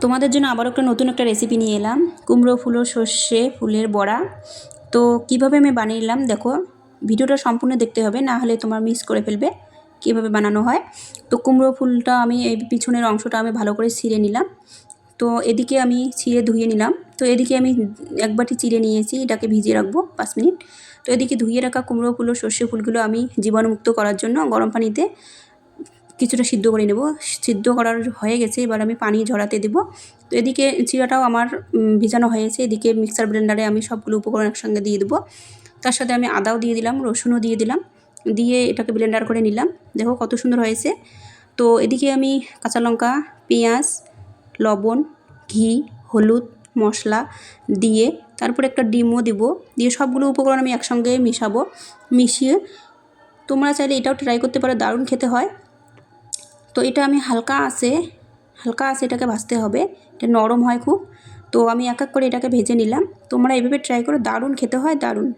তোমাদের জন্য আবার একটা নতুন একটা রেসিপি নিয়ে এলাম, কুমড়ো ফুল ও সর্ষে ফুলের বড়া। তো কিভাবে আমি বানিয়ে নিলাম দেখো, ভিডিওটা সম্পূর্ণ দেখতে হবে, না হলে তোমার মিস করে ফেলবে কিভাবে বানানো হয়। তো কুমড়ো ফুলটা আমি এই পিছনের অংশটা আমি ভালো করে ছিঁড়ে নিলাম। তো এদিকে আমি ছিঁড়ে ধুয়ে নিলাম। তো এদিকে আমি এক বাটি চিড়ে নিয়েছি, এটাকে ভিজিয়ে রাখবো 5 মিনিট। তো এদিকে ধুয়ে রাখা কুমড়ো ফুল ও সর্ষে ফুলগুলো আমি জীবাণুমুক্ত করার জন্য গরম পানিতে কিছুটা সিদ্ধ করে নেব। সিদ্ধ করার হয়ে গেছে, এবার আমি পানি ঝরাতে দেব। তো এদিকে চিড়াটাও আমার ভিজানো হয়েছে। এদিকে মিক্সার ব্লেন্ডারে আমি সবগুলো উপকরণ একসঙ্গে দিয়ে দেবো। তার সাথে আমি আদাও দিয়ে দিলাম, রসুনও দিয়ে দিলাম, দিয়ে এটাকে ব্লেন্ডার করে নিলাম। দেখো কত সুন্দর হয়েছে। তো এদিকে আমি কাঁচা লঙ্কা, পেঁয়াজ, লবণ, ঘি, হলুদ, মশলা দিয়ে তারপর একটা ডিমও দেবো, দিয়ে সবগুলো উপকরণ আমি একসঙ্গে মিশাবো। মিশিয়ে তোমরা চাইলে এটাও ট্রাই করতে পারো, দারুণ খেতে হয়। তো এটা আমি হালকা আছে এটাকে ভাজতে হবে, এটা নরম হয় খুব। তো আমি এক এক করে এটাকে ভেজে নিলাম। তোমরা এভাবে ট্রাই করো, দারুণ খেতে হয়, দারুণ।